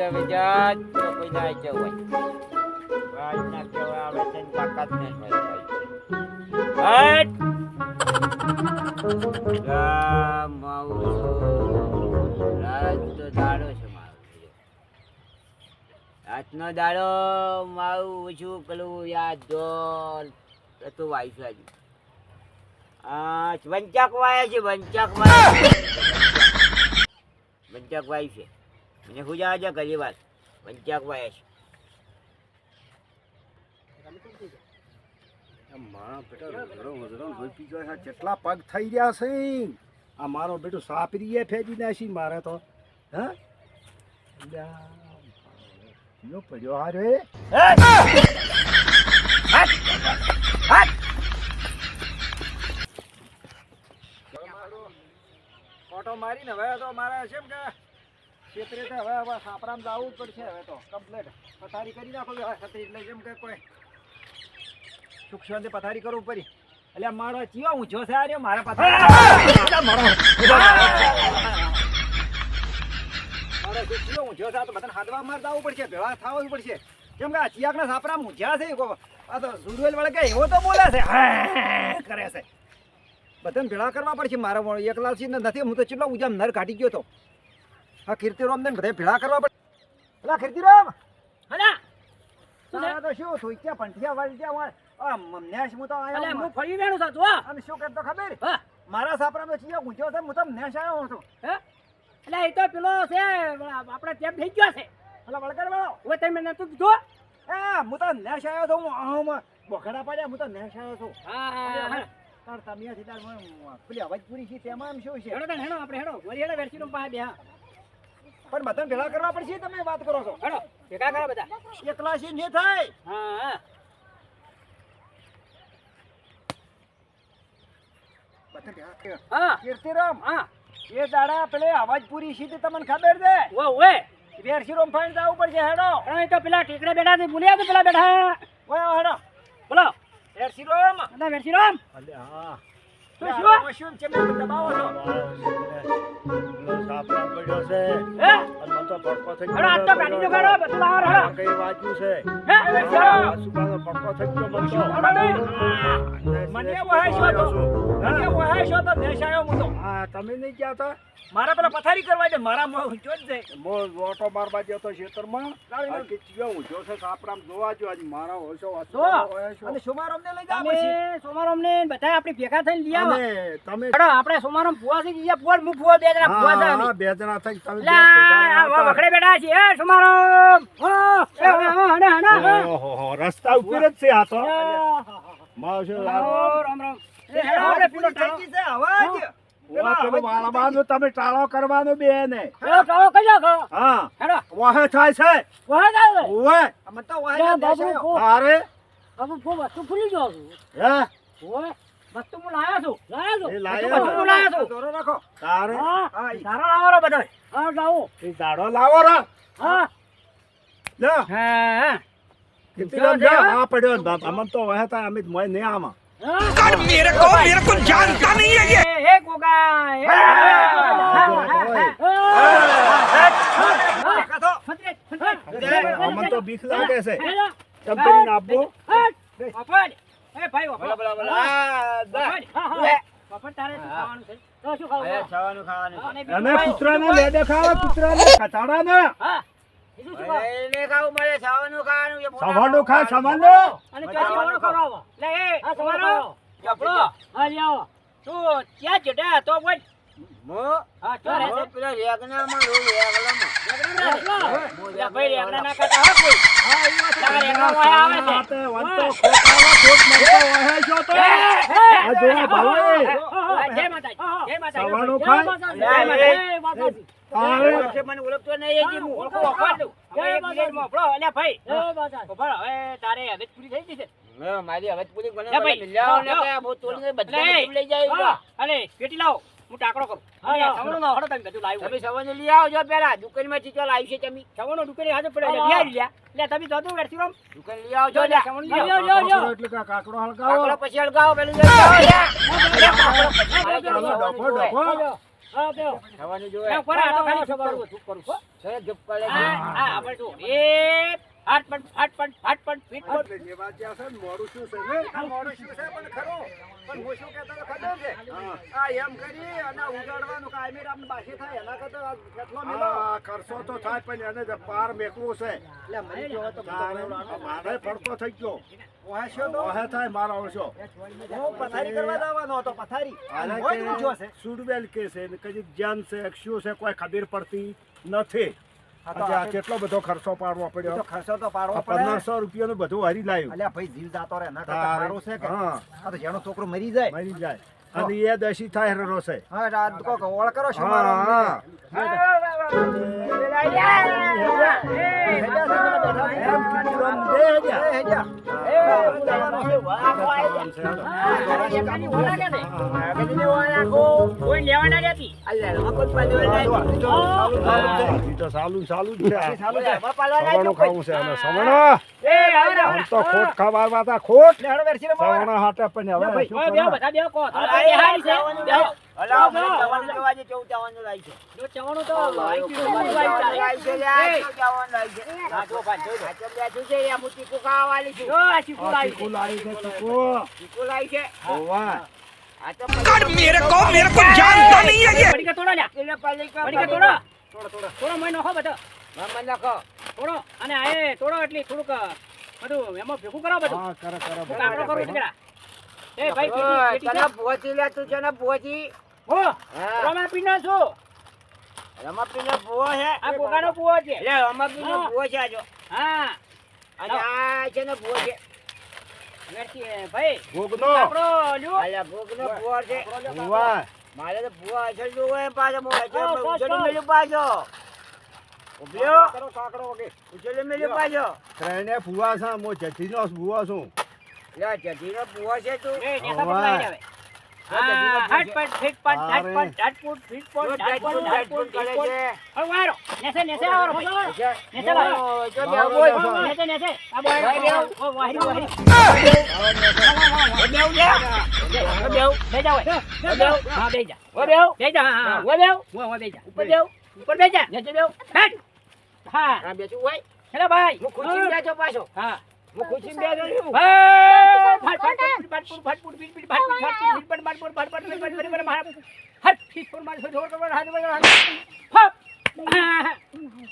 વિજાત તો કોઈ ના જવાય રાજ ના કેવા આવે છે તાકાત ને હટ રામ રાત તો દાડો છે મારો આજનો દાડો મારું ઓછું પેલું યાદ દોર તો વાઈફ આજુ વંચક વાય છે વંચક વાય છે મને ખુજા આજે ઘણી વાત વંચક વાય છે મારા બેટા કેટલા પગ થઈ રહ્યા છે આ મારો બેટો સાપરીએ ફેંકી નાખી મારે તો હા પડ્યો હારે ઓટો મારીને હવે તો મારે છે કે ક્ષેત્રે હવે સાપરામ જવું જ પડશે હવે તો કમ્પ્લેટ પથારી કરી નાખો છત્રી એટલે જેમ કે કોઈ સુખ શાંતિ પથારી કરવું પડી એટલે મારો ચિયો ઊંચો છે આર્યો મારા પથારી ચિયો ઊંચો છે તો બધાને હાથવા માર જવું પડશે ભેળા થવું પડશે કેમ કે આ ચિયાકના સાપરા ઊંચા છે આ તો સુરવેલ વાળા કે એવો તો બોલે છે કરે છે બધાને ભેળા કરવા પડશે મારા એકલા છે નથી હું તો ચેટલો ઊંચા નર કાઢી ગયો તો હા કીર્તિરામ ને બધા ભેળા કરવા પડે પેલા કીર્તિરામ હલા તો શું સોચ્યા પંઠિયા વાળ્યા નેશ હું તો અલે હું ફરી વેણું છું તો અને શું કરતો ખબર હા મારા સાપરામાં ચિયા ઊંચો છે હું તો નેશ આવ્યો હતો હે એટલે એ તો પેલો છે આપણે ટેપ થઈ ગયો છે પેલા વળગર વાળો હવે તમે નતું કીધું હું તો નેશ આવ્યો તો હું આમાં બોખડા પડ્યા હું તો નેશ આવ્યો છું હા તાર તમે સીધા પેલી અવાજ પૂરી છે તેમાં આમ શું છે હેડો હેડો આપણે હેડો વરી હેડો વેરસી રૂમ પાસે બે પણ બધાને ભેળા કરવા પડશે તમે વાત કરો છો હેડો ભેગા કરો બધા એકલા છે ને થાય હા હા કીર્તિરામ હા એ દાડા પેલે અવાજ પૂરી છે તમને ખબર છે ઓએ વેરસી રૂમ ફાઈન જવું પડશે હેડો એ તો પેલા ટેકડે બેઠા છે ભૂલ્યા તો પેલા બેઠા ઓય હેડો બોલો વેરસી રૂમ અલા વેરસી રૂમ અલે હા તો શું છે તમે દબાવો છો સાપરા પડ્યો છે હે અને તો પડકો થઈ હેડો આ તો ગાડી જો ગાડો બધું લાવો હેડો કઈ વાજ્યું છે હે સુબાનો પડકો થઈ ગયો બનતો મને વહાય છો તો મને વહાય છો તો દેશાયો હું તો હા તમે નહીં ગયા હતા મારા પેલા પથારી કરવા દે મારા મોં જોજ દે મો ઓટો મારવા ગયો તો ખેતરમાં કે ચિયો હું જો છે સાપરામ જોવા જો આજ મારા હોશો જો અને સોમારામ ને લઈ જાવ પછી સોમારામ ને બધા આપણે ભેગા થઈને લઈ આવો અને તમે હેડો આપણે સોમારામ ફુવા છે ગયા ફુવા હું ફુવા બે જણા ફુવા છે હા બે જણા થઈ તમે વખડે બેઠા છે એ સોમારામ ઓહો રસ્તા ઉપર જ છે આ તો માવશે રામ રામ એ હેડો આપણે પેલો ટાળો છે અવાજ પેલો વાળવાનો તમે ટાળો કરવાનો બે ને પેલો ટાળો કજો ખો હા હેડો વાહે થાય છે વાહ જાવે ઓએ અમે તો વાહ બાબુ અરે બાબુ ફો વસ્તુ ભૂલી ગયો છું હે ઓય વસ્તુ હું લાયો છું એ લાયો વસ્તુ લાયો છું દોરો રાખો તારે હા સારો લાવો બધો હા લાવો એ દાડો લાવો રા હા લે હા કિતના જા આ પડ્યો બાપ અમન તો વહેતા અમિત મોય ને આમાં कर मेरे को जानता नहीं है ये हे गोगा અમન તો બીક લાગે છે ચમકરી નાબો બાપડ એ ભાઈ બાપડ બાપડ તારે ખાવાનું છે તો શું ખાવાનું અને કૂતરાને લે દેખાવા કૂતરાને કચાડાને હા એને ખાવું મળે ખાવાનું ખાવાનું સવારનું ખા સવારનું અને ચાચી ખવડાવો લે એ આ સવારો જપડો હા લ્યો તું ક્યાં જડા તો બોલ મો હા ચાલે છે પેલા રેગનામાં રો રેગલામાં યા ભાઈ રેગના ના કરતા હો કોઈ હા ઈ વાત તારે રેગના વાય આવે છે આતે વંતો ખોટાવા ખોટ મરતો વહે છો તો આ જોવા ભાવે જય માતાજી જય માતાજી સવારનું ખા જય માતાજી તારે છે મને ઓળખતો નહીં એ હું ઓળખો ઓળખો જય માતાજી મોકળો અલ્યા ભાઈ જય માતાજી ખબર હવે તારે હવે પૂરી થઈ ગઈ છે મારી હવે પૂરી લે બને ભાઈ. મિલાવ ને કે બહુ તોડીને બધા લઈ જાય અલે પેટી લાવો હું ટાકડો કરું અને સવણો નો હડો તમે બધું લાવ્યું તમે સવારે લઈ આવજો પેલા દુકાનમાંથી ચાલ આવી છે તમે સવણો દુકાને હાજર પડે એટલે લઈ લ્યા લે તમે તો તું વેરસી રમ દુકાન લઈ આવજો લે સવણો લઈ આવો એટલે કાકડો હળગાવો કાકડો પછી અળગાવો પેલું લઈ આવો લે ડોકો ડોકો હા બેહો થવાનું જોઈએ. બેહો, પર આ તો ખાલી ચૂપ કરવું, ચૂપ કરવું, હો. સરસ જપ કરે છે. હા આપણે જો એ ફાટ ફીટ એટલે જે વાત જ્યાં છે ને, મોડું શું છે ને? આ મોડું શું છે પણ ખરું. પણ હું શું કહેતો હતો ખબર છે? આ એમ કરી અને ઉગાડવાનું કાયમી આપણે બાકી થાય એના કરતા આ કેટલો મેલો. ખર્ચો તો થાય પણ એને જે પાર મેકવું છે એટલે મરી ગયો તો મારે પડતો થઈ ગયો પહોંચ્યો તો ઓહે થાય મારો આવશો હું પથારી કરવા જવાનો હતો, પથારી. અને કોઈ ઊંચો છે. સુડવેલ કે છે ને કઈ જન છે શું છે કોઈ ખબર પડતી નથી. આજે આ કેટલો બધો ખર્ચો પાડવો તો પડ્યો. ખર્ચો તો પાડવો પડે. 1500 રૂપિયાનું બધું હરી લાવ્યું. અલ્યા ભાઈ જીવ જાતો રહે એના કરતા સારું છે કે હા. આ તો જેનો છોકરો મરી જાય. મરી જાય અને એ દશી થાય હરો છે. હા આ કોક ઓળ કરો છો હા, હા. એમ કીધું આમ દે હેડ્યા. કોઈ લેવા ના રહેતી અલ્યા, રમકડું પાડવાનું નહીં. હજી તો ચાલુ જ છે. ચાલુ છે. સવણું ખાવું છે અને સવણો એ હવે આમ તો ખોટ ખાવા હતા ખોટ લે, હેડો વેરસી રમવા. સવણા હાટે પણ હવે શું બેહો કરવા? બધા બેહો કો અરે, હારી છે બેહો અલા, મને જવાનું જોવા જે ચૌદ જવાનું લાવી છે. જો ચવણું તો આવી ગયું લાવી છે, લ્યા, એ. ચૌદ જવાનું લાવી છે. હા જો ભાઈ જોઈ લો. આ તો બેઠું છે, આ હું ચીકુ ખાવા વાળી છું. જો આ ચીકુ આ લાવી ચીકુ છે. લાવી છે, ચીકુ. ચીકુ લાવી છે. ઓવા. આ તો પડીકા તોડો લ્યા પેલા પાલિકા પડીકા તોડો થોડો. તોડો મય નાખો બધો મામા નાખો. તોડો અને આ એ તોડો એટલી થોડુંક બધું એમાં ભેગું કરો બધું હા, કરે, કરે, હું કાપડો કરું બરાબર. જરા એ ભાઈ ઓય, પેટી તને પહોંચી લે, તું છે ને પહોંચી. હો હા. રમાપીનો છું રમાપીનો ભૂવો છે. આ કોકાનો પૂવો છે લે, રમાપીનો હા. ભૂવો છે આ જો. હા અને આ છે ને ભૂવો છે. વેરથી ભાઈ ભોગનો. આપણો લ્યો અલ્યા, ભૂખનો ભૂવો છે. ઓવા. મારે તો ભૂવો અસલ જોવો એમ પાછો. હું અસલ હા, બસ, ઉછળી બસ. મેલ્યું પાછો. ઉભ્યો. કરો કાકડો વગે. ઉછળી મેલ્યું પાછો. ત્રણે ફુવા છે હું જઠીનો ફુવા છું. લે, જઢીનો ભૂવો છે તું. એ નેસા પકડાઈ આવે હા હટ પટ ફીટ પટ હટ પટ હટ પુટ ફીટ પટ જો હટ પટ ઝટપટ હટ પુટ કરે ફીટ પટ છે. હવે વારો નેસે આવો ભાઈ છે. નેસે લાવો ઓ, જો વાહ, બે વાહ, બોલ. વાહ. નેસે આ બોય ઓ વાહરી વાહરી બેવ લે. બેવ. બે જાવ હા બે જા ઓ બેવ બે જા હા ઓ બેવ ઓ બે જા ઉપર બેવ ઉપર બે જા નેચે બેવ હટ હા આ બેસું હોય. હેલો ભાઈ હું ખુશી બેઠો પાછો. હા હું ખુશી બેઠો છું. વાંચું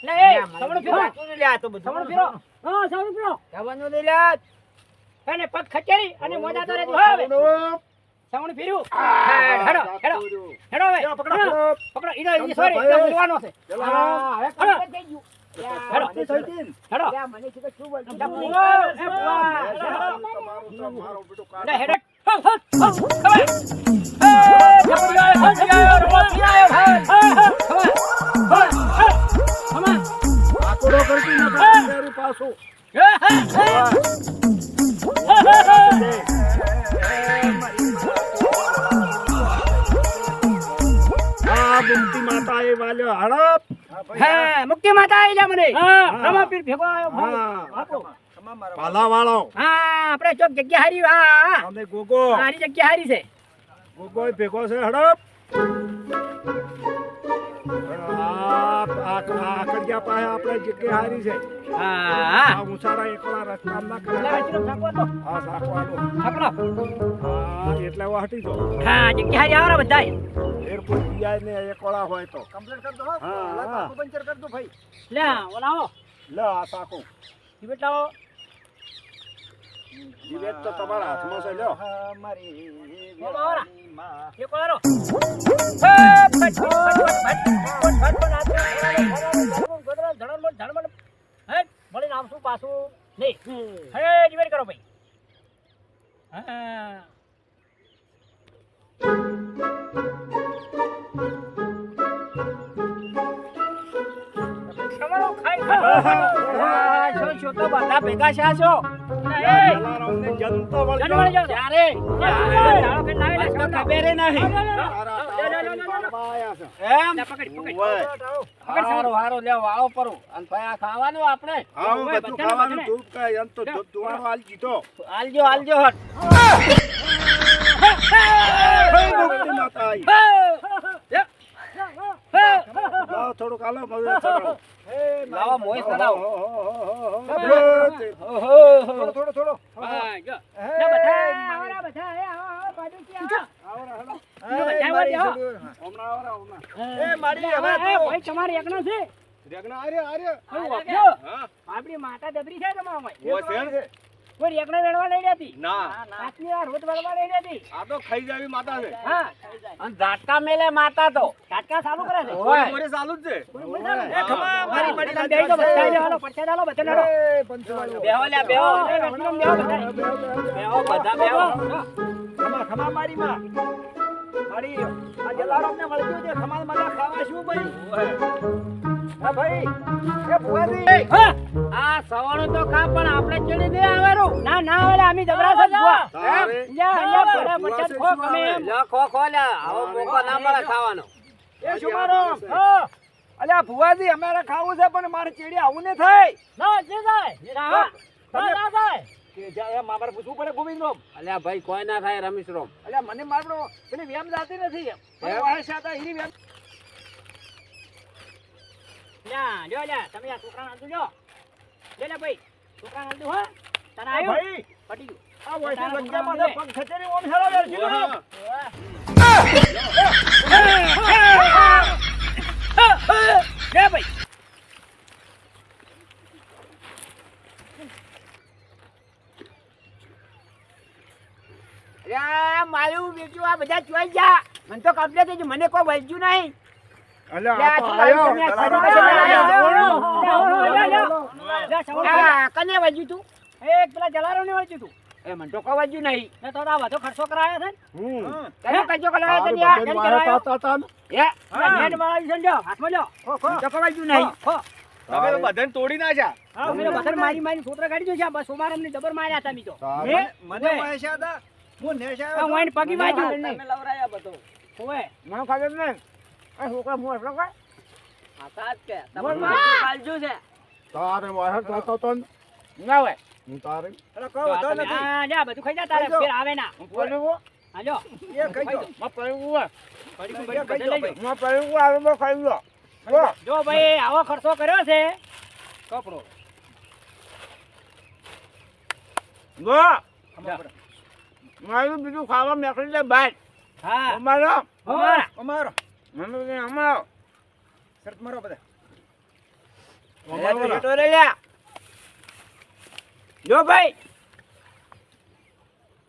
નહીં લે આ તો બધું. જવાનું નહીં લે. પગ ખચેરી અને મોજા તો રેજો હવે સવણ ફેર્યું હેડો હેડો હેડો હવે પકડો પકડો ઈનો સોરી ઈનો બોલવાનો છે હા હવે complete થઈ ગયું હેડો હેડો લે, મને કીધું શું બોલતું? મારો બેટો લે હેડો હવે જપડી આવ્યો રોટી આવ્યો આકોડો કરતી નથી પાછું. આ બુમતી માતા એ વાલ્યો હડપ. હા મુક્તિ માતા આઈલા મને રમાપીર ભેગો આવ્યો હા. તમામ મારા પાલા વાળો હા આપણે ચોક જગ્યા હારી હા અને ગોગો હારી જગ્યા હારી છે ગોગો ભેગો છે હડપ. આકડિયા પાસે આપણે જગ્યા હારી છે. હા આ ઉસારા એકલા રસ્તા ના કરે. હા સાકવાનો. હા એટલે હવે હટી જાઓ. હા જગ્યા હારી આવરા બધાય એરપોર્ટ પીઆઈ ને એકલા હોય તો કમ્પ્લીટ કરજો હો. હા, પેલા હા. કાકુ પંચર કરજો ભાઈ. લે ઓલાઓ લે આ સાકો બેટાઓ જીવેત તો તમારા હાથમાં છે. લ્યો મારી બોલો, આવરા. વેલાની માં. એ કોરો મળી નામ શું પાછું નહીં હે ડિવાઈડ કરો ભાઈ હા તમારો ખાઈ ખાઓ શું તો બધા ભેગા છે આ છો. જલારામને જનતો વળજો. જનવાળી જાઓ ત્યારે દાડો કે લાવે આ તો ખબર ય નહીં. તારા તાળમાં આયા છે. એમ? પકડ પકડ ઓય. હારું હારું લે વાળો પરું અને પછી આ ખાવાનું આપણે હા હું બધું ખાવાનું ધૂપ કાંઈ એમ તો ધુવાણો હાલ જીતો. હાલજો હાલજો હટ. મુક્તિ માતા આઈ. થોડુંક હાલો મજે ચડાવો લાવો મોય સડાવો થોડો થોડો હા જો ના બધા આવરા બધા આવો બાજુથી આવો એ મારી છોડ્યું. હમણાં આવરા હમણાં એ મારી હવે ભાઈ તમારે એકનો છે રેગના આર્ય હું વાપર્યો હા આપણી માતા દબરી છે તમારા ઓ છે કોઈ એકનો વેણવા લઈ જતી ના સાચી આ રોટ વળવા લઈ જતી આ તો ખાઈ જાવી માતા છે હા અને ઝાટકા મેલે માતા તો ટાટકા ચાલુ કરે છે મોરે ચાલુ જ છે એ ખમા મારી મારી તમે બેહી જાઓ, બધા જાઓ, હાલો, પડછા ચાલો, બધા લડો. એ પંચવાળો. બેહો લ્યા બેહો એ રસીદમ બેહો બધા. બેહો બધા બેહો ખમા ખમા મારી માં મારી આ જલારામ ને મળ્યું છે ખમા મજા ખાવા શું ભાઈ હા ભાઈ એ ભુવાજી હા, આ સવાણો તો ખા પણ આપણે ચડી દે આવેરું ના ના ઓલે આમી જબરા છે ભુવા. તારે લ્યા, લ્યા, ભલા બચત ખો ગમે એમ. લ્યો ખો ખો લ્યા આવો મોકો ના મળે ખાવાનો એ શુભારામ હા અલ્યા ભુવાજી અમારે ખાવું છે પણ મારે ચેડી આવું ને થાય ના, જે જાય. ના, હા. ના, ના જાય. કે જાય મારે પૂછવું પડે ગોવિંદ રોમ અલ્યા ભાઈ કોઈ ના ખાય રમેશ રોમ અલ્યા મને મારો પેલી વ્યામ જાતી નથી મને વાહે સાતા હીરી વ્યામ લ્યા, લ્યો, લ્યા, તમે આ છોકરાને હાલતું લ્યો. લે, લે, ભાઈ, છોકરાને હાલતું, હો. તને આવ્યું? ભાઈ પટી ગયું. આ વોઈસી વચ્ચે માથે પગ ખચેરી ઓમ હેરો વેર છે લે, ભાઈ. અલ્યા મારું બેટું આ બધા ચોઈ જા મને તો કમ્પ્લેટ જ મને કોઈ વળગ્યું નહીં અલ્યા આ તો આયો લે, સવાણું. આ કને વળગ્યું તું એક પેલા જલારામને વળગ્યું તું. એ મને તો કોઈ વળગ્યું નહીં ને તો આ બધો ખર્ચો કરાયો છે ને. કને કજો કલાયો તને તારું બધું મારે પાતા હતા ને. હે નેટ વાળા છે ને, લ્યો, હાથમાં લ્યો. મને તો કોઈ વળગ્યું નહીં હો. તમે તો બધાને તોડી નાખ્યા અમે તો બધાને મારી છોકરા કાઢી દો છે. બસ અમારે અમને જબર માર્યા હતા અમે તો. તારે મને વાહે સાતા હું નેશા આ વાઈન પગી બાજુ. તમે લવરાયા બધો ઓવે. મને ખબર નહીં આ છોકરા મોર એટલો કઈ આ સાત કે મોર તમારું માં. કાલજુ છે તારે વાહે જતો તો ને. ના હોય હું તારે અરે કહો તો નથી હા, જા, બધું ખાઈ જા તારે. ખાઈ જાઓ. ફેર આવે ના. હું પડ્યું હા, લ્યો. એ ખાઈ જો માં પડ્યું હોય પડીકું એ બડીકું ખાઈ બધું જાઓ લઈ જાઓ. માં પડ્યું આવે તો ખાઈ લો જો ભાઈ આવો ખર્ચો કર્યો છે કપડો ગો ખમા પર મારું બીજું ખાવા મેકડી દે બાય હા અમારો અમારા. અમારો મને અમારો શરત મારો બધા અમારો બેટો રે લ્યા જો ભાઈ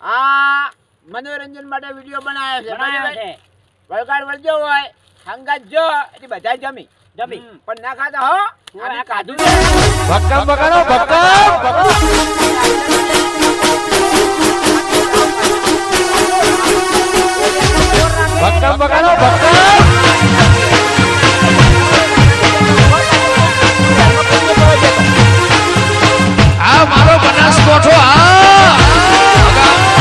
આ મનોરંજન માટે વિડિયો બનાવ્યો છે બનાવ્યો બરાબર? છે વળગાડ વળજો હોય હંગાત જો એટલે બધા જમી જમી. પણ ના ખાતા હો આ આ કાઢું કાઢું. ભક્કમ બગાડો ભક્કમ